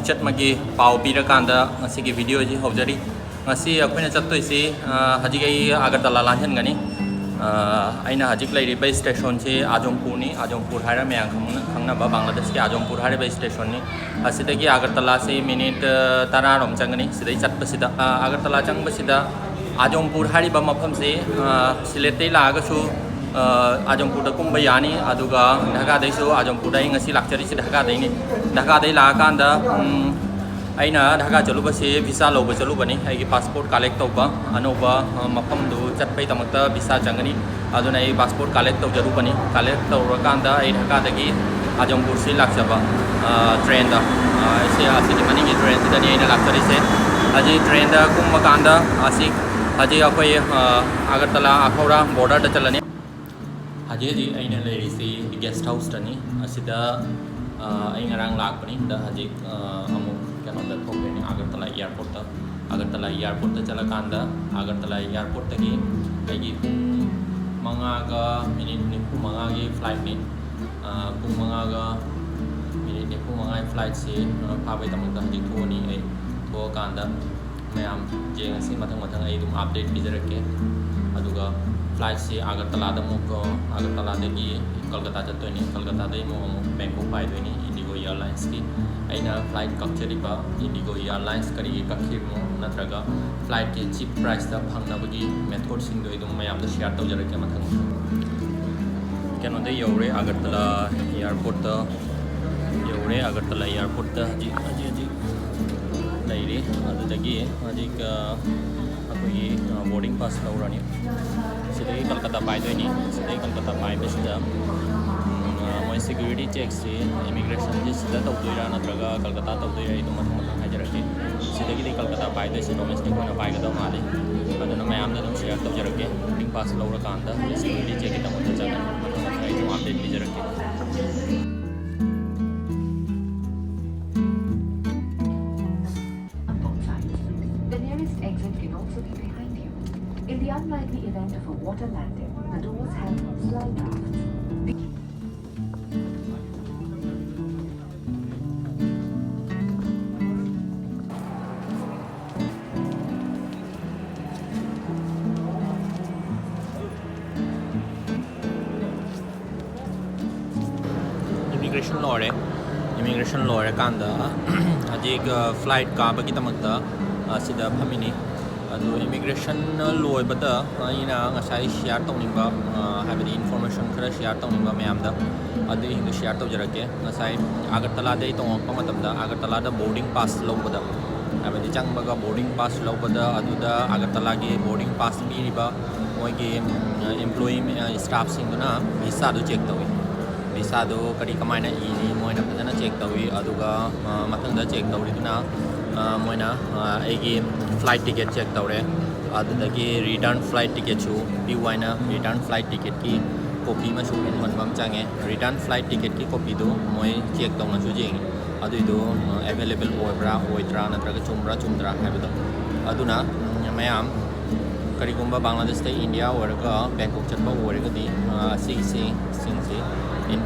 खोचत मगी पाव पीरकांदा ngasi की video जी hosiery ngasi अखोइना चत्तोइसे हजिक Agartala लांझनगनी अना हजिक लेरिबा station से आजमपुर आजमपुर है मैं खंगनबा बांग्लादेश के आजमपुर है स्टेशन असिदगी आगरतला से मिनिट 10 रोम चंगनी सिदई चटपसिदा आगरतला चंगबसिदा आजमपुर है मफम से सिलेटे लागसु आजमपुर कुंब यानी अदुगा ढाकादैसु आजमपुर ngasi लाक्चरीसे ढाकादैनी ढाकादै लाकांदा अना ढाका चलुबसे वीसा लौब चलुबनी अगी पासपोर्ट कलेक्ट तौबा अनौबा मफमदु चटपैदमक्ता वीसा चंगनी अदुना आई पासपोर्ट कलेक्ट तौजरुबनी कलेक्ट तौरकांदा आई ढाकादगी आजमपुर से लाक्चबा ट्रेन दा ऐसे आसिकी मनिंगी ट्रेन सिदनी आइना लाक्चरीसे अजी ट्रेन दा कुंबकांदा आसि अजी अखोय आगरतला आखौरा बॉर्डर दा चलनी अजी अजी आइना लेरिसी गेस्ट हाउस तनी असिदा आई ngarang लाकपनी दा हजी अमुक कनोदा थोकनी आगरतला एयरपोर्ट चलकांदा आगरतला एयरपोर्ट तगी आइगी मंगागा मिनिट निफु मंगागी फ्लाइट नि मंगागा मिनिट निफु मंगाई फ्लाइट से फाबै तमक हजी थोनी आई थोकांदा मैम जेंगसी मथंग आई दुम अपडेट बिजरके अदुगा फ्लाइट से आगरतला दगी कलकत्ता चतोनी कलकत्ता दई मो बैंकॉक पाइदोनी इंडिगो एयरलाइंस की अना फ्लाइट कक्चरीबा इंडिगो एयरलाइंस करी कखिमो नत्रगा फ्लाइट के चीप प्राइस दा फंगनबगी मेथड सिंग दो मैम शेयर तौजरके मथंग कनोदे यौरे आगरतला एयरपोर्ट हजी लेरी अदुदगी हजिक अखोई बोर्डिंग पास लौरनी सिदगी कलकत्ता पाइदोनी सिदगी कलकत्ता पाइबसिदा मोय सिक्योरिटी चेक से इमिग्रेशन जी सिदा तौदोइरा नत्रगा कलकत्ता तौदोइरा इदु मथंग हाइजरके सिदगी कलकत्ता पाइदोइसे डोमेस्टिक होना पाइगदौ माले अदुना मैम दम शेयर तौजरके बोर्डिंग पास लौरकांदा सिक्योरिटी चेक की तमत चगन मथंग इदु अपडेट बिजरके In the unlikely event of a water landing, the doors have slide rafts. Immigration लॉरे कांदा हजिक फ्लाइट काबगी तमक्ता सिदा फमिनी अदु इमिग्रेशन लोयबदा अइना ngasai शेयर तौनिंबा हाबदि इन्फॉर्मेशन खरा शेयर तौनिंबा मैमदा अदु हिंदु शेयर तौजरके ngasai आगरतला दे तोंगपा मतमदा आगरतला दा बोर्डिंग पास लौबदा हाबदि चंगबगा बोर्डिंग पास लौबदा अदुदा आगरतला गे बोर्डिंग पास पीरिबा मोइगे एम्प्लॉई स्टाफ सिंगना वीसा दो चेक तौई वीसा दो करी कमाइना इनी मोइना फजना चेक तौई अदुगा मथंगदा चेक तौरिदुना मोइना एगी फ्लाइट टिकेट चेक तौरे अदुदगी रिटर्न फ्लाइट टिकेट छु पीवाइना रिटर्न फ्लाइट टिकेट की कॉपी मसु मनबम चांगे रिटर्न फ्लाइट टिकेट की कॉपी दो मोय चेक तौना छु जेंग अदुइदो अवेलेबल ओइब्रा ओइद्रा नत्रगा चुमद्रा हाबदो अदुना मैम करीगुंबा बांग्लादेश ते इंडिया ओरगा बैंकॉक चटबा ओरगदी सिंगसे इन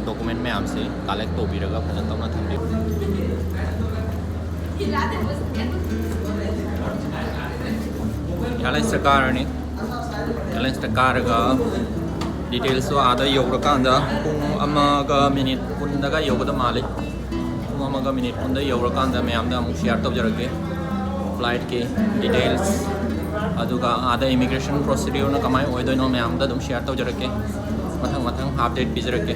डॉक्यूमेंट मैम से कलेक्ट तौबिरगा फजन तौना थंबि एयरलाइंस कारगा डिटेल्स आदा यौरकांदा पुंग अमगा मिनिट कुंदगा यौगदा माले पुंग अमगा मिनिट कुंदा यौरकांदा मैमदा अमुक शेयर तौजरके फ्लाइट के डिटेल्स अदुगा आदा इमिग्रेशन प्रोसीड्यूर न कमाई ओइदोइनो मैमदा दम शेयर तौजरके मथंग अपडेट बिजरके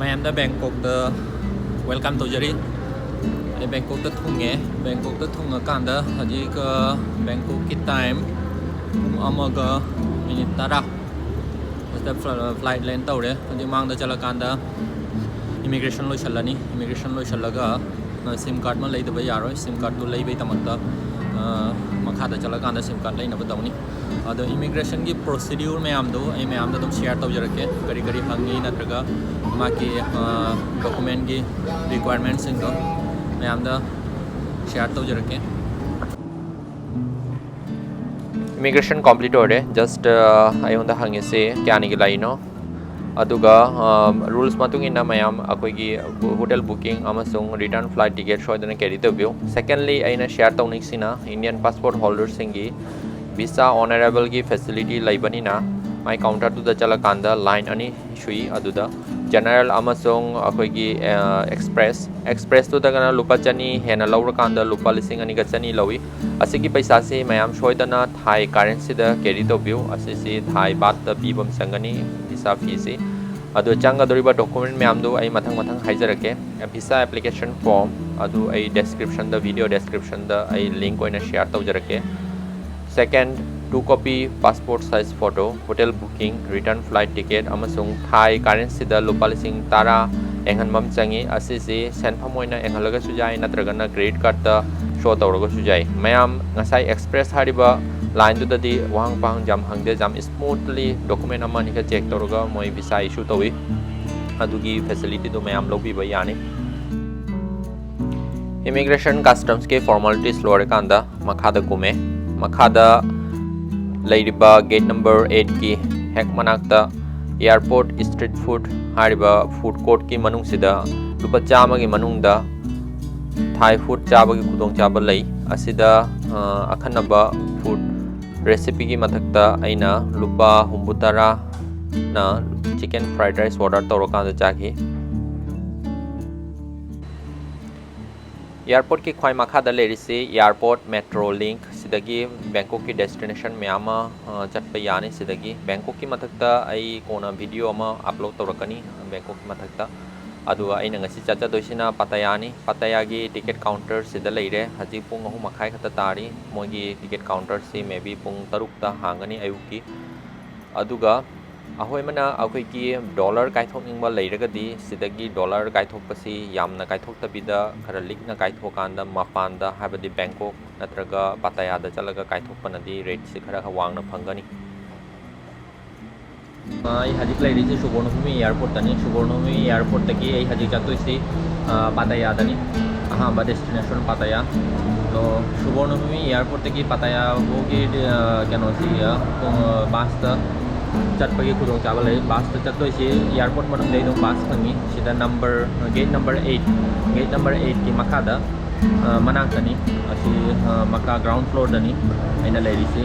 मैमदा बैंकॉक द वेलकम तौजरी बैंकॉक द थुंगे बैंकॉक द थुंगकांदा हजिक बैंकॉक की टाइम अमगा मिनिट 10 फ्लाइट लैंड तौरे हजिक मांगदा चलकांदा इमिग्रेशन लोइसल्लानी इमिग्रेशन लोइसल्लागा सिम कार्ड मा लेदबा यारोय सिम कार्ड दो लेबै तमक्ता ꯃꯈꯥꯗ ꯆꯠꯂꯀꯥꯟꯗ ꯁꯤꯝ ꯀꯥꯔꯗ ꯂꯩꯅꯕ ꯇꯧꯅꯤ ꯑꯗꯣ ꯏꯃꯤꯒ꯭ꯔꯦꯁꯟꯒꯤ ꯄ꯭ꯔꯣꯁꯤꯗ꯭ꯌꯨꯔ ꯃꯌꯥꯝꯗꯣ ꯑꯩ ꯃꯌꯥꯝꯗ ꯑꯗꯨꯝ ꯁꯤꯌꯔ ꯇꯧꯖꯔꯛꯀꯦ ꯀꯔꯤ ꯀꯔꯤ ꯍꯪꯉꯤ ꯅꯠꯇ꯭ꯔꯒ ꯃꯥꯒꯤ ꯗꯣꯀꯨꯃꯦꯟꯒꯤ ꯔꯤꯀ꯭ꯋꯥꯏꯔꯃꯦꯟꯠꯁꯤꯡꯗꯣ ꯃꯌꯥꯝꯗ ꯁꯤꯌꯔ ꯇꯧꯖꯔꯛꯀꯦ immigration complete ore just ayonda hangise kyani gi laino aduga rules matung ina mayam akoigi hotel booking amasung return flight ticket shoidana carry the view secondly aina share tawning sina Indian passport holders singi visa honorable gi facility laibani na my counter to the chalakanda line ani shui aduda general amasung akoigi express to daga lupa chani hena lawra kanda lupa lising ani ga chani lawi asigi paisa se mayam shoidana thai currency da carry to view asisi thai baht da pibam sangani visa fee se adu changa doriba document mayam do ai mathang haijarake visa application form adu ai description da video description da ai link oina share tawjarake second 2 copy passport size photo hotel booking return flight ticket amasung thai currency da lupa lising tara enghan mam changi asisi senpham oina enghalaga sujai natragana credit card da show tawraga sujai mayam ngasai express hariba line to the wang pang jam hangde jam smoothly document amani ka check tawraga moi visa issue tawi adugi facility do mayam lobi ba yani immigration customs ke formalities lore kanda makhada kume makhada leiriba gate number 8 ki hek manakta airport street food hariba food court ki manung sida lupa chama gi manung da Thai food chaba gi khudong chaba lai asida akhanaba food recipe gi mathakta aina lupa humbutara na chicken fried rice order tawraka chaki airport ki khwai makha da lerisi airport metro link sidagi Bangkok ki destination myama chatpa yani sidagi Bangkok ki mathakta ai kona video ama upload tawrakani Bangkok ki mathakta aduga aina ngasi chacha doisina Pattaya gi ticket counter sida leire haji pung 3 makhai khata tari mogi ticket counter si maybe pung 6 ta hangani ayuki aduga ahoi mana akoi ki dollar kai thokning ba leiragadi sidagi dollar kai thokpasi yamna kai thoktabida khara likna kai thokanda mapanda habadi Bangkok natraga Pattaya da chalaga kai thokpanadi rate si khara wangna phangani ai hajik lai ri Subornabhumi airport tani Subornabhumi airport taki ai hajik chatoi si Pattaya tani ahamba destination Pattaya to Subornabhumi airport taki Pattaya bogi kano si bus ta chatpagi khudong chaba lai bus ta chatoi si airport manung dei dong bus phangi sida gate number 8 ki makada manak tani asi maka ground floor tani aina lai ri si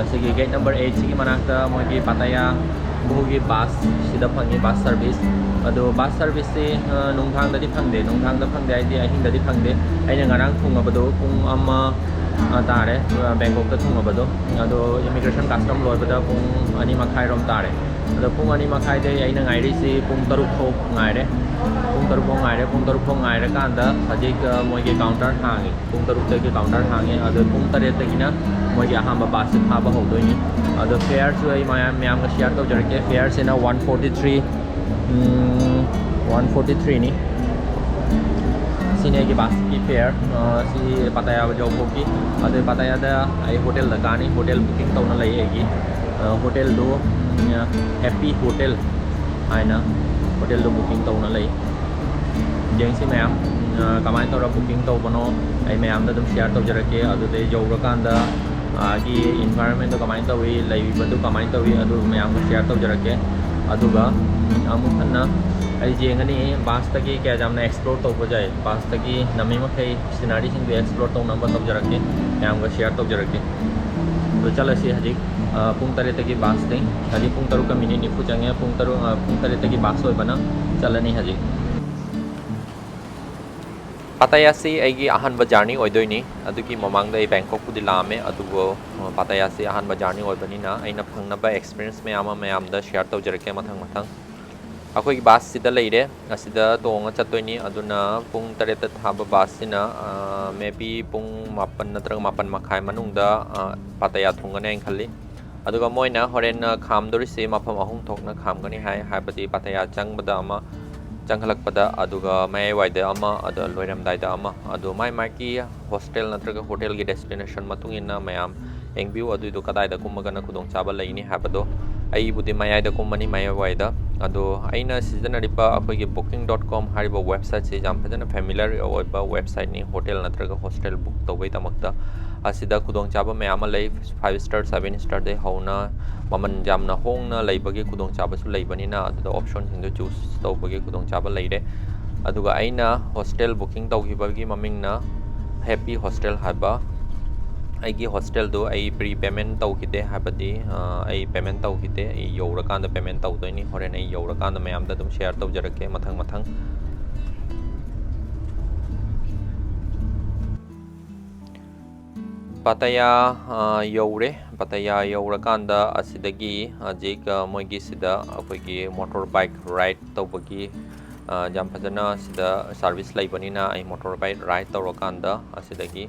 asigi gate number 8 sigi manakta mogi Pattaya bogi bus sida phangi bus service ado bus service se nungthang da di phangde nungthang da phangde ai di ahing da di phangde aina ngarang thungabado pung ama tare Bangkok ta thungabado ado immigration custom loi bada pung ani makhai rom tare ado pung ani makhai de aina ngai ri si pung taruk thok ngai re pung taruk thok ngai re kanda hajik moi ge counter hangi pung taruk te ge counter hangi ado pung tare te gina moi ge ahamba bus se thaba hodoi ni ado fare su ai mayam ga share to jarke fare se na 143 ni sine ki bus ki fare si Pattaya ba job ki ado Pattaya da ai hotel da kani hotel booking to na lai egi hotel do happy hotel aina hotel do booking to na lai jeng si mayam kamai to ra booking to bano ai mayam da dum share to jarake ado de job ra kanda gi environment to kamai to wi lai bi badu kamai to wi ado mayam ga share to jarake aduga amukhanna ai jengani bus tagi kya jamna explore to bajai bus tagi nami makai scenery sing be explore to number to jarake mayam ga share to jarake to chala si haji pung tare tagi bus te haji pung taru ka minute nifu change pung tare tagi bus oi bana chalani haji Pattaya si aigi ahanba journey oidoi ni adugi mamangda ai Bangkok pudi lame adugo Pattaya si ahanba journey oibani na aina phangna ba experience mayam da share to jarake mathang akoi bus sida leire asida tonga chatoi ni aduna pung tare ta thaba bus sina maybe pung 8 natrang 8 makhai manungda Pattaya thungane ang khali aduga moina horen kham dori se mafam ahung thokna kham gani hai habati Pattaya changbada ama ꯆꯪꯈꯠꯂꯛꯄꯗ ꯑꯗꯨꯒ ꯃꯌꯥꯏꯋꯥꯏꯗ ꯑꯃ ꯑꯗ ꯂꯣꯏꯔꯝꯗꯥꯏꯗ ꯑꯃ ꯑꯗꯣ ꯃꯥꯒꯤ hostel ꯅꯠꯇ꯭ꯔꯒ ꯍꯣꯇꯦꯜꯒꯤ destination ꯃꯇꯨꯡ ꯏꯟꯅ ꯃꯌꯥꯝ ꯌꯦꯡꯕꯤꯌꯨ ꯑꯗꯨꯏꯗꯣ ꯀꯗꯥꯏꯗ ꯀꯨꯝꯃꯒꯅ ꯈꯨꯗꯣꯡꯆꯥꯕ ꯂꯩꯅꯤ ꯍꯥꯏꯕꯗꯣ ꯑꯩꯕꯨꯗꯤ ꯃꯌꯥꯏꯗ ꯀꯨꯝꯃꯅꯤ ꯃꯌꯥꯏꯋꯥꯏꯗ ꯑꯗꯣ ꯑꯩꯅ ꯁꯤꯖꯤꯟꯅꯔꯤꯕ ꯑꯩꯈꯣꯏꯒꯤ booking.com ꯍꯥꯏꯔꯤꯕ ꯋꯦꯕꯁꯥꯏꯠꯁꯦ ꯌꯥꯝ ꯐꯖꯅ ꯐꯦꯃꯤꯂꯔ ꯑꯣꯏꯕ ꯋꯦꯕꯁꯥꯏꯠꯅꯤ ꯍꯣꯇꯦꯜ ꯅꯠꯇ꯭ꯔꯒ ꯍꯣꯁꯇꯦꯜ ꯕꯨꯛ ꯇꯧꯕꯩꯗꯃꯛꯇ ꯑꯁꯤꯗ ꯈꯨꯗꯣꯡꯆꯥꯕ ꯃꯌꯥꯝ ꯑꯃ ꯂꯩ 5 star 7 starꯗꯩ ꯍꯧꯅ ꯃꯃꯜ ꯌꯥꯝꯅ ꯍꯣꯡꯅ ꯂꯩꯕꯒꯤ ꯈꯨꯗꯣꯡꯆꯥꯕꯁꯨ ꯂꯩꯕꯅꯤ나 ꯑꯗꯨꯗ ꯑꯣꯞꯁꯟꯁꯤꯡꯗꯣ ꯆꯨꯁ ꯇꯧꯕꯒꯤ ꯈꯨꯗꯣꯡꯆꯥꯕ ꯂꯩꯔꯦ ꯑꯗꯨꯒ ꯑꯩꯅ ꯍꯣꯁꯇꯦꯜ ꯕꯨꯀꯤꯡ ꯇꯧꯈꯤꯕꯒꯤ ꯃꯃꯤꯡꯅ ꯍꯦꯄꯤ ꯍꯣꯁꯇꯦꯜ ꯍꯥꯏꯕ ꯑꯩꯒꯤ ꯍꯣꯁꯇꯦꯜꯗꯣ ꯑꯩ ꯄ꯭ꯔꯤ ꯄꯦꯃꯦꯟ ꯇꯧꯈꯤꯗꯦ ꯍꯥꯏꯕꯗꯤ ꯑꯩ ꯄꯦꯃꯦꯟ ꯇꯧꯈꯤꯗꯦ ꯑꯩ ꯌꯧꯔꯀꯥꯟꯗ ꯄꯦꯃꯦꯟ ꯇꯧꯗꯣꯏꯅꯤ ꯍꯣꯔꯦꯟ ꯑꯩ ꯌꯧꯔꯀꯥꯟꯗ ꯃꯌꯥꯝꯗ ꯑꯗꯨꯝ ꯁꯦꯌꯔ ꯇꯧꯖꯔꯛꯀꯦ ꯃꯊꯪ ꯄꯇꯌꯥ ꯌꯧꯔꯦ ꯄꯇꯌꯥ ꯌꯧꯔꯀꯥꯟꯗ ꯑꯁꯤꯗꯒꯤ ꯍꯧꯖꯤꯛ ꯃꯣꯏꯒꯤ ꯁꯤꯗ ꯑꯩꯈꯣꯏꯒꯤ ꯃꯣꯇꯣꯔ ꯕꯥꯏꯛ ꯔꯥꯏꯠ ꯇꯧꯕꯒꯤ ꯌꯥꯝ ꯐꯖꯅ ꯁꯤꯗ ꯁꯥꯔꯚꯤꯁ ꯂꯩꯕꯅꯤꯅ ꯑꯩ ꯃꯣꯇꯣꯔ ꯕꯥꯏꯛ ꯔꯥꯏꯠ ꯇꯧꯔꯀꯥꯟꯗ ꯑꯁꯤꯗꯒꯤ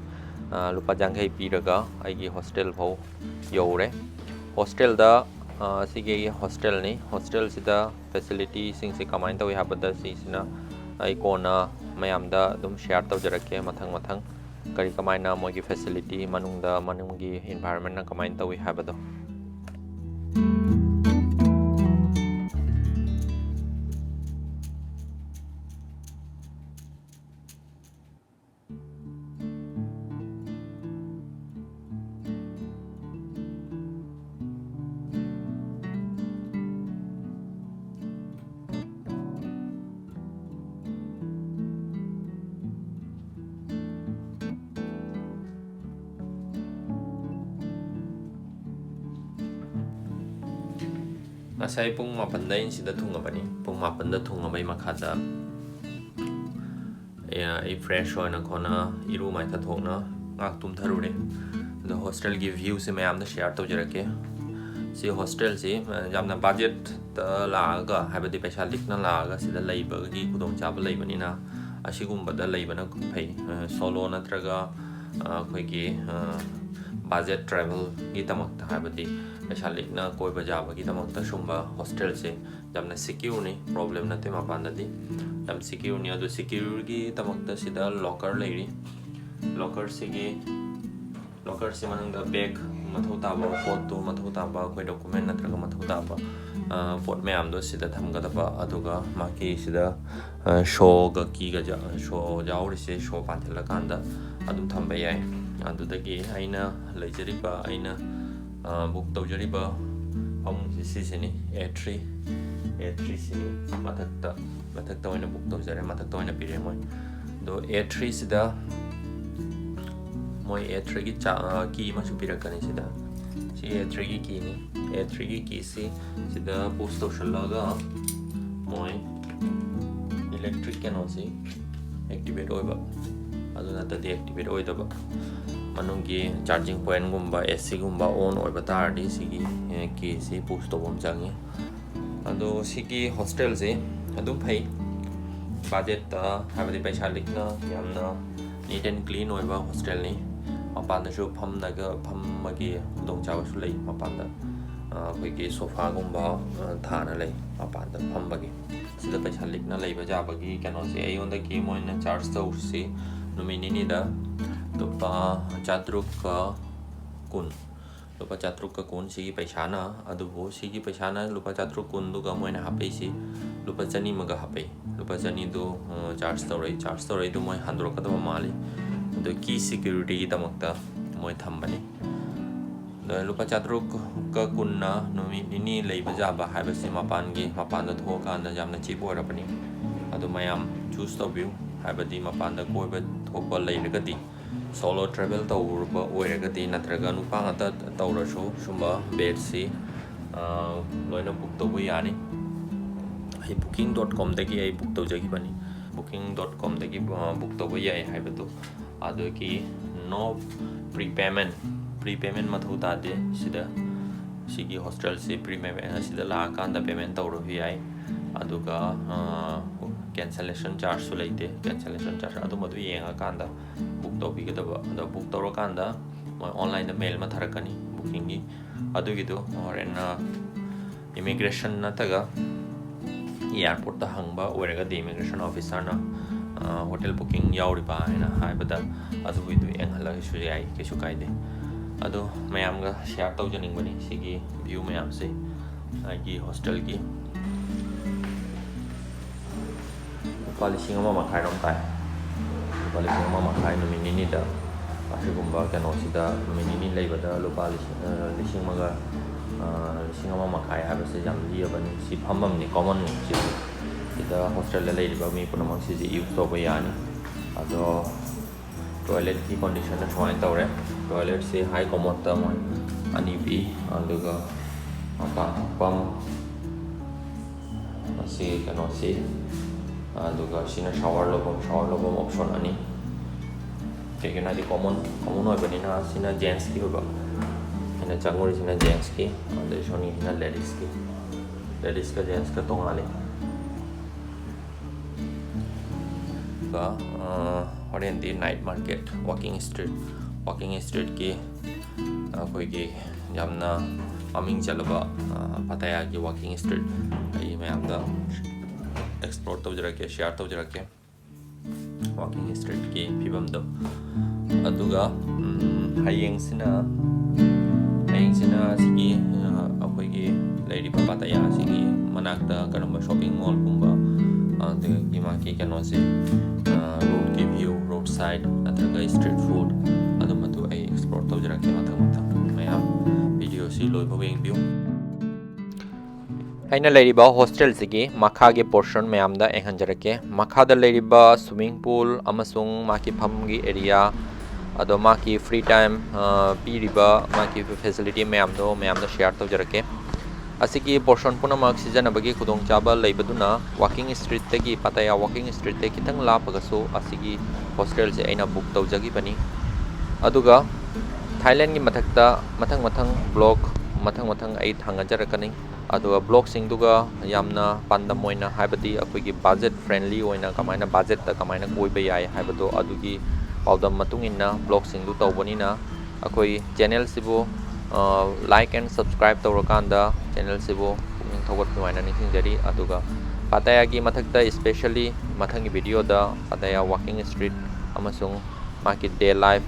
ꯂꯨꯄꯥ 50 ꯄꯤꯔꯒ ꯑꯩꯒꯤ ꯍꯣꯁꯇꯦꯜ ꯐꯥꯎ ꯌꯧꯔꯦ ꯍꯣꯁꯇꯦꯜꯗ ꯁꯤꯒꯤ ꯍꯣꯁꯇꯦꯜꯅꯤ ꯍꯣꯁꯇꯦꯜꯁꯤꯗ ꯐꯦꯁꯤꯂꯤꯇꯤꯁꯤꯡꯁꯤ ꯀꯃꯥꯏꯅ ꯇꯧꯏ ꯍꯥꯏꯕꯗ ꯁꯤꯁꯤꯅ ꯑꯩ ꯀꯣꯟꯅ ꯃꯌꯥꯝꯗ ꯑꯗꯨꯝ ꯁꯦꯌꯔ ꯇꯧꯖꯔꯛꯀꯦ ꯃꯊꯪ ꯀꯔꯤ ꯀꯃꯥꯏꯅ ꯃꯣꯏꯒꯤ ꯐꯦꯁꯤꯂꯤꯇꯤ ꯃꯅꯨꯡꯒꯤ ꯏꯟꯚꯥꯏꯔꯟꯃꯦꯟꯅ ꯀꯃꯥꯏꯅ ꯇꯧꯏ ꯍꯥꯏꯕꯗꯣ ꯉꯁꯥꯏ ꯄꯨꯡ 8ꯗ ꯑꯩꯅ ꯁꯤꯗ ꯊꯨꯡꯉꯕꯅꯤ ꯄꯨꯡ 8ꯗ ꯊꯨꯡꯉꯕꯩ ꯃꯈꯥꯗ ꯑꯩ ꯐ꯭ꯔꯦꯁ ꯑꯣꯏꯅ ꯈꯣꯠꯅ ꯏꯔꯨ ꯃꯥꯏꯊꯊꯣꯛꯅ ꯉꯥꯛ ꯇꯨꯝꯊꯔꯨꯔꯦ ꯑꯗꯣ ꯍꯣꯁꯇꯦꯜꯒꯤ ꯚ꯭ꯌꯨꯁꯦ ꯃꯌꯥꯝꯗ ꯁꯦꯌꯔ ꯇꯧꯖꯔꯛꯀꯦ ꯁꯤ ꯍꯣꯁꯇꯦꯜꯁꯤ ꯌꯥꯝꯅ ꯕꯖꯦꯠꯇ ꯂꯥꯛꯑꯒ ꯍꯥꯏꯕꯗꯤ ꯄꯩꯁꯥ ꯂꯤꯛꯅ ꯂꯥꯛꯑꯒ ꯁꯤꯗ ꯂꯩꯕꯒꯤ ꯈꯨꯗꯣꯡꯆꯥꯕ ꯂꯩꯕꯅꯤꯅ ꯑꯁꯤꯒꯨꯝꯕꯗ ꯂꯩꯕꯅ ꯐꯩ ꯁꯣꯂꯣ ꯅꯠꯇ꯭ꯔꯒ ꯑꯩꯈꯣꯏꯒꯤ ꯕꯖꯦꯠ ꯇ꯭ꯔꯥꯚꯦꯜꯒꯤꯗꯃꯛꯇ ꯍꯥꯏꯕꯗꯤ ꯄꯩꯁꯥ ꯂꯤꯛꯅ ꯀꯣꯏꯕ ꯌꯥꯕꯒꯤꯗꯃꯛꯇ ꯁꯨꯝꯕ ꯍꯣꯁꯇꯦꯜꯁꯦ ꯌꯥꯝꯅ ꯁꯤꯀ꯭ꯌꯨꯔꯅꯤ ꯄ꯭ꯔꯣꯕ꯭ꯂꯦꯝ ꯅꯠꯇꯦ ꯃꯄꯥꯟꯗꯗꯤ ꯌꯥꯝ ꯁꯤꯀ꯭ꯌꯨꯔꯅꯤ ꯑꯗꯨ ꯁꯤꯀ꯭ꯌꯨꯔꯒꯤꯗꯃꯛꯇ ꯁꯤꯗ ꯂꯣꯀꯔ ꯂꯩꯔꯤ ꯂꯣꯀꯔꯁꯤ ꯃꯅꯨꯡꯗ ꯕꯦꯒ ꯃꯊꯧ ꯇꯥꯕ ꯄꯣꯠꯇꯨ ꯃꯊꯧ ꯇꯥꯕ ꯑꯩꯈꯣꯏ ꯗꯣꯀꯨꯃꯦꯟ ꯅꯠꯇ꯭ꯔꯒ ꯃꯊꯧ ꯇꯥꯕ ꯄꯣꯠ ꯃꯌꯥꯝꯗꯣ ꯁꯤꯗ ꯊꯝꯒꯗꯕ ꯑꯗꯨꯒ ꯃꯥꯒꯤ ꯁꯤꯗ ꯁꯣꯒ ꯀꯤꯒ ꯁꯣ ꯌꯥꯎꯔꯤꯁꯦ ꯁꯣ ꯄꯥꯟꯊꯜꯂꯀꯥꯟꯗ ꯑꯗꯨꯝ ꯊꯝꯕ ꯌꯥꯏ ꯑꯗꯨꯗꯒꯤ ꯑꯩꯅ ꯂꯩꯖꯔꯤꯕ ꯑꯩꯅ ꯕꯨꯛ ꯇꯧꯖꯔꯤꯕ ꯐꯃꯨꯡꯁꯤ ꯁꯤꯁꯤꯅꯤ A3 ꯁꯤꯅꯤ ꯃꯊꯛꯇ ꯑꯣꯏꯅ ꯕꯨꯛ ꯇꯧꯖꯔꯦ ꯃꯊꯛꯇ ꯑꯣꯏꯅ ꯄꯤꯔꯦ ꯃꯣꯏ ꯑꯗꯣ A3 ꯁꯤꯗ ꯃꯣꯏ A3ꯒꯤ ꯀꯤ ꯑꯃꯁꯨ ꯄꯤꯔꯛꯀꯅꯤ ꯁꯤꯗ ꯁꯤ A3ꯒꯤ ꯀꯤꯅꯤ A3ꯒꯤ ꯀꯤꯁꯤ ꯁꯤꯗ ꯄꯨꯁ ꯇꯧꯁꯜꯂꯒ ꯃꯣꯏ ꯏꯂꯦꯛꯇ꯭ꯔꯤꯛ ꯀꯩꯅꯣꯁꯤ ꯑꯦꯛꯇꯤꯚꯦꯠ ꯑꯣꯏꯕ ꯑꯗꯨ ꯅꯠꯇꯗꯤ ꯑꯦꯛꯇꯤꯚꯦꯠ ꯑꯣꯏꯗꯕ ꯃꯅꯨꯡꯒꯤ ꯆꯥꯔꯖꯤꯡ ꯄꯣꯏꯟꯠꯒꯨꯝꯕ ACꯒꯨꯝꯕ ꯑꯣꯟ ꯑꯣꯏꯕ ꯇꯥꯔꯗꯤ ꯁꯤꯒꯤ ꯀꯤꯁꯤ ꯄꯨꯁ ꯇꯧꯕ ꯑꯃ ꯆꯪꯉꯤ ꯑꯗꯣ ꯁꯤꯒꯤ ꯍꯣꯁꯇꯦꯜꯁꯤ ꯑꯗꯨꯝ ꯐꯩ ꯕꯖꯦꯠꯇ ꯍꯥꯏꯕꯗꯤ ꯄꯩꯁꯥ ꯂꯤꯛꯅ ꯌꯥꯝꯅ ꯅꯤꯠ ꯑꯦꯟ ꯀ꯭ꯂꯤꯟ ꯑꯣꯏꯕ ꯍꯣꯁꯇꯦꯜꯅꯤ ꯃꯄꯥꯟꯗꯁꯨ ꯐꯝꯕꯒꯤ ꯈꯨꯗꯣꯡꯆꯥꯕꯁꯨ ꯂꯩ ꯃꯄꯥꯟꯗ ꯑꯩꯈꯣꯏꯒꯤ ꯁꯣꯐꯥꯒꯨꯝꯕ ꯊꯥꯅ ꯂꯩ ꯃꯄꯥꯟꯗ ꯐꯝꯕꯒꯤ ꯁꯤꯗ ꯄꯩꯁా ꯂꯤꯛꯅ ꯂꯩꯕ ꯌꯥꯕꯒꯤ ꯀꯩꯅꯣꯁꯦ ꯑꯩꯉꯣꯟꯗꯒꯤ ꯃꯣꯏꯅ ꯆꯥꯔꯖ ꯇꯧꯔꯤꯁꯤ ꯅꯨꯃꯤꯠ ꯅꯤꯅꯤꯗ ꯂꯨꯄꯥ 710 ꯁꯤꯒꯤ ꯄꯩꯁꯥꯅ ꯑꯗꯨꯕꯨ ꯁꯤꯒꯤ ꯄꯩꯁꯥꯅ ꯂꯨꯄꯥ 710 ꯃꯣꯏꯅ ꯍꯥꯞꯄꯛꯏꯁꯤ ꯂꯨꯄꯥ 100 ꯍꯥꯞꯄꯛꯏ ꯂꯨꯄꯥ 100도 ꯆꯥꯔꯖ ꯇꯧꯔꯛꯏꯗꯣ ꯃꯣꯏ ꯍꯟꯗꯣꯔꯛꯀꯗꯕ ꯃꯥꯜꯂꯤ ꯑꯗꯣ ꯀꯤ ꯁꯦꯀ꯭ꯌꯨꯔꯤꯇꯤꯒꯤꯗꯃꯛꯇ ꯃꯣꯏ ꯊꯝꯕꯅꯤ ꯑꯗꯣ ꯂꯨꯄꯥ 710ꯅ ꯅꯨꯃꯤꯠ ꯅꯤꯅꯤ ꯂꯩꯕ ꯌꯥꯕ ꯍꯥꯏꯕꯁꯤ ꯃꯄꯥꯟꯗ ꯊꯣꯛꯑꯀꯥꯟꯗ ꯌꯥꯝꯅ ꯆꯤꯞ ꯑꯣꯏꯔꯕꯅꯤ ꯑꯗꯣ ꯃꯌꯥꯝ ꯆꯨꯁ ꯇꯧꯕꯤꯌꯨ ꯍꯥꯏꯕꯗꯤ ꯃꯄꯥꯟꯗ ꯀꯣꯏꯕ ꯊꯣꯛꯄ ꯂꯩꯔꯒꯗꯤ ꯁꯣꯂꯣ ꯇ꯭ꯔꯥꯚꯦꯜ ꯇꯧꯔꯨꯕ ꯑꯣꯏꯔꯒꯗꯤ ꯅꯠꯇ꯭ꯔꯒ ꯅꯨꯄꯥ ꯉꯥꯛꯇ ꯇꯧꯔꯁꯨ ꯁꯨꯝꯕ ꯕꯦꯠꯁꯤ ꯂꯣꯏꯅ ꯕꯨꯛ ꯇꯧꯕ ꯌꯥꯅꯤ ꯑꯩ booking.comꯗꯒꯤ ꯑꯩ ꯕꯨꯛ ꯇꯧꯖꯈꯤꯕꯅꯤ booking.comꯗꯒꯤ ꯕꯨꯛ ꯇꯧꯕ ꯌꯥꯏ ꯍꯥꯏꯕꯗꯣ ꯑꯗꯨꯒꯤ ꯅꯣ ꯄ꯭ꯔꯤꯄꯦꯃꯦꯟ ꯃꯊꯧ ꯇꯥꯗꯦ ꯁꯤꯒꯤ ꯍꯣꯁꯇꯦꯜꯁꯤ ꯄ꯭ꯔꯤꯄꯦꯃꯦꯟ ꯑꯁꯤꯗ ꯂꯥꯛꯑꯀꯥꯟꯗ ꯄꯦꯃꯦꯟ ꯇꯧꯔꯕ ꯌꯥꯏ ꯑꯗꯨꯒ ꯀꯦꯟꯁꯦꯂꯦꯁꯟ ꯆꯥꯔꯖꯁꯨ ꯂꯩꯇꯦ ꯀꯦꯟꯁꯦꯂꯦꯁꯟ ꯆꯥꯔꯖ ꯑꯗꯨꯝꯕꯗꯨ ꯌꯦꯡꯉꯀꯥꯟꯗ ꯕꯨꯛ ꯇꯧꯕꯤꯒꯗꯕ ꯑꯗꯣ ꯕꯨꯛ ꯇꯧꯔꯀꯥꯟꯗ ꯃꯣꯏ ꯑꯣꯟꯂꯥꯏꯟꯗ ꯃꯦꯜ ꯑꯃ ꯊꯥꯔꯛꯀꯅꯤ ꯕꯨꯛꯀꯤꯡꯒꯤ ꯑꯗꯨꯒꯤꯗꯣ ꯍꯣꯔꯦꯟ ꯏꯃꯤꯒ꯭ꯔꯦꯁꯟ ꯅꯠꯇ꯭ꯔꯒ ꯑꯦꯌꯥꯔꯄꯣꯔꯠꯇ ꯍꯪꯕ ꯑꯣꯏꯔꯒꯗꯤ ꯏꯃꯤꯒ꯭ꯔꯦꯁꯟ ꯑꯣꯐꯤꯁꯔꯅ ꯍꯣꯇꯦꯜ ꯕꯨꯀꯤꯡ ꯌꯥꯎꯔꯤꯕ ꯍꯥꯏꯅ ꯍꯥꯏꯕꯗ ꯑꯗꯨꯒꯤꯗꯨ ꯌꯦꯡꯍꯜꯂꯒꯁꯨ ꯌꯥꯏ, ꯀꯩꯁꯨ ꯀꯥꯏꯗꯦ. ꯑꯗꯣ ꯃꯌꯥꯝꯒ ꯁꯤꯌꯥꯔ ꯇꯧꯖꯅꯤꯡꯕꯅꯤ ꯁꯤꯒꯤ ꯚ꯭ꯌꯨ ꯃꯌꯥꯝꯁꯦ ꯑꯩꯒꯤ ꯍꯣꯁꯇꯦꯜꯒꯤ. ꯂꯨꯄꯥ 1,500 ꯔꯣꯝ ꯇꯥꯏ. ꯂꯨꯄा 1,500 ꯅꯨꯃꯤꯠ ꯅꯤꯅꯤꯗ ꯑꯁꯤꯒꯨꯝꯕ ꯀꯩꯅꯣꯁꯤꯗ ꯅꯨꯃꯤꯠ ꯅꯤꯅꯤ ꯂꯩꯕꯗ ꯂꯨꯄꯥ 1,500 ꯍꯥꯏꯕꯁꯦ ꯌꯥꯝ ꯂꯤꯑꯕꯅꯤ. ꯁꯤ ꯐꯝꯐꯝꯅꯤ, ꯀꯣꯃꯟꯅꯤ. ꯁꯤꯗ ꯍꯣꯁꯇꯦꯜꯗ ꯂꯩꯔꯤꯕ ꯃꯤ ꯄꯨꯝꯅꯃꯛ ꯁꯤꯁꯦ ꯌꯨꯖ ꯇꯧꯕ ꯌꯥꯅꯤ. ꯑꯗꯣ ꯇꯣꯏꯂꯦꯠꯀꯤ ꯀꯣꯟꯗꯤꯁꯟꯅ ꯁꯨꯃꯥꯏꯅ ꯇꯧꯔꯦ. ꯇꯣꯏꯂꯦꯠꯁꯤ ꯍꯥꯏ ꯀꯣꯃꯣꯠꯇ ꯃꯣꯏ 2 ꯄꯤ. ꯑꯗꯨꯒ ꯃꯄꯥꯟ ꯊꯣꯛꯐꯝ ꯑꯁꯤ ꯀꯩꯅꯣꯁꯤ, ꯑꯗꯨꯒ ꯁꯤꯅ ꯁꯥꯋꯔ ꯂꯧꯐꯝ ꯑꯣꯞꯁꯟ 2. ꯀꯩꯒꯤꯅꯣ ꯍꯥꯏꯗꯤ ꯀꯣꯃꯟ ꯑꯣꯏꯕꯅꯤꯅ ꯁꯤꯅ ꯖꯦꯟꯁꯀꯤ ꯑꯣꯏꯕ, ꯑꯩꯅ ꯆꯪꯉꯨꯔꯤꯁꯤꯅ ꯖꯦꯟꯁꯀꯤ, ꯑꯗꯩ ꯁꯣꯝꯒꯤꯁꯤꯅ ꯂꯦꯗꯤꯁꯀꯤ. ꯂꯦꯗꯤꯁꯀ ꯖꯦꯟꯁꯀ ꯇꯣꯡꯉꯥꯜꯂꯤ. ꯑꯗꯨꯒ ꯍꯣꯔꯦꯟꯗꯤ ꯅꯥꯏꯠ ꯃꯥꯔꯀꯦꯠ, ꯋꯥꯀꯤꯡ ꯁ꯭ꯇ꯭ꯔꯤꯠꯀꯤ ꯑꯩꯈꯣꯏꯒꯤ ꯌꯥꯝꯅ ꯃꯃꯤꯡ ꯆꯠꯂꯕ ꯄꯇꯥꯌꯥꯒꯤ ꯋꯥꯀꯤꯡ ꯁ꯭ꯇ꯭ꯔꯤꯠ ꯑꯩ ꯃꯌꯥꯝꯗ ꯑꯦꯛꯁꯄ꯭ꯂꯣꯔ ꯇꯧꯖꯔꯛꯀꯦ, ꯁꯤꯌꯥꯔ ꯇꯧꯖꯔꯛꯀꯦ ꯋꯥꯀꯤꯡ ꯁ꯭ꯇ꯭ꯔꯤꯠꯀꯤ ꯐꯤꯕꯝꯗꯣ. ꯑꯗꯨꯒ ꯍꯌꯦꯡꯁꯤꯅ ꯁꯤꯒꯤ ꯑꯩꯈꯣꯏꯒꯤ ꯂꯩꯔꯤꯕ ꯄꯇꯥꯌꯥ ꯑꯁꯤꯒꯤ ꯃꯅꯥꯛꯇ ꯀꯔꯝꯕ ꯁꯣꯞꯄꯤꯡ ꯃꯣꯜꯒꯨꯝꯕ, ꯑꯗꯨꯗꯒꯤ ꯃꯥꯒꯤ ꯀꯩꯅꯣꯁꯤ ꯔꯣꯗꯀꯤ ꯚ꯭ꯌꯨ, ꯔꯣꯗ ꯁꯥꯏड ꯅꯠꯇ꯭ꯔꯒ ꯁ꯭ꯇ꯭ꯔꯤꯠ ꯐꯨꯗ, ꯑꯗꯨꯝꯕꯗꯨ ꯑꯩ ꯑꯦꯛꯁꯄ꯭ꯂꯣꯔ ꯇꯧꯖꯔꯛꯀꯦ ꯃꯊꯪ. ꯃꯌꯥꯝ ꯚꯤꯗꯤꯑꯣꯁꯤ ꯂꯣꯏꯐꯥꯎ ꯌꯦꯡꯕꯤꯌꯨ. ꯑꯩꯅ ꯂꯩꯔꯤꯕ ꯍꯣꯁꯇꯦꯜꯁꯤꯒꯤ ꯃꯈꯥꯒꯤ ꯄꯣꯔꯁꯟ ꯃꯌꯥꯝꯗ ꯌꯦꯡꯍꯟꯖꯔꯛꯀꯦ. ꯃꯈꯥꯗ ꯂꯩꯔꯤꯕ ꯁ꯭ꯋꯤꯃꯤꯡ ꯄꯨꯜ ꯑꯃꯁꯨꯡ ꯃꯥꯒꯤ ꯐꯝꯒꯤ ꯑꯦꯔꯤꯌꯥ, ꯑꯗꯣ ꯃꯥꯒꯤ ꯐ꯭ꯔꯤ ꯇꯥꯏꯝ ꯄꯤꯔꯤꯕ ꯃꯥꯒꯤ ꯐꯦꯁꯤꯂꯤꯇꯤ ꯃꯌꯥꯝꯗꯣ ꯃꯌꯥꯝꯗ ꯁꯤꯌꯥꯔ ꯇꯧꯖꯔꯛꯀꯦ. ꯑꯁꯤꯒꯤ ꯄꯣꯔꯁꯟ ꯄꯨꯝꯅꯃꯛ ꯁꯤꯖꯤꯟꯅꯕꯒꯤ ꯈꯨꯗꯣꯡꯆꯥꯕ ꯂꯩꯕꯗꯨꯅ ꯋꯥꯀꯤꯡ ꯁ꯭ꯇ꯭ꯔꯤꯠꯇꯒꯤ, ꯄꯇꯥꯌꯥ ꯋꯥꯀꯤꯡ ꯁ꯭ꯇ꯭ꯔꯤꯠꯇꯒꯤ खितंग लापगसु असिगी हॉस्टेल से अना बुक तौजगिबनी. अदुगा थाईलैंड की मथक्ता मथंग ब्लॉग मथंग आई थांगजरकनी. अदुगा ब्लॉग सिंगदुगा यामना पांदम ओइना हाइबदी अखोइगी बजेट फ्रेंडली ओइना कमाइना बजेट ता कमाइना कोइबा याय हाइबदो अदुगी पाउदम मतुंग इन्ना ब्लॉग सिंगदु तौबनिना अखोइ चैनल सिबो लाइक एंड सब्सक्राइब तौरकांदा चैनल सिबो पुनिंग थौगतनुवाइना निसिंजरी. अदुगा पताया की मथक्ता स्पेशली मथंगी वीडियो दा पताया वॉकिंग स्ट्रीट अमसुंग माकी डे लाइफ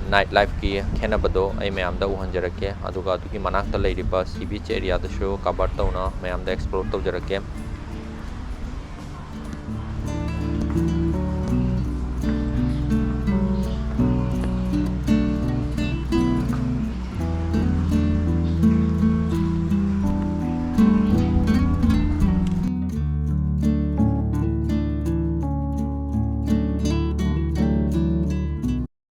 नाइट लाइफ की खेनबदो आई मैमदा उहंजरके. अदुगा अदुगी मनाक्ता लैरिबा सी बीच एरिया दशो कवर तौना मैमदा एक्सप्लोर तौजरके.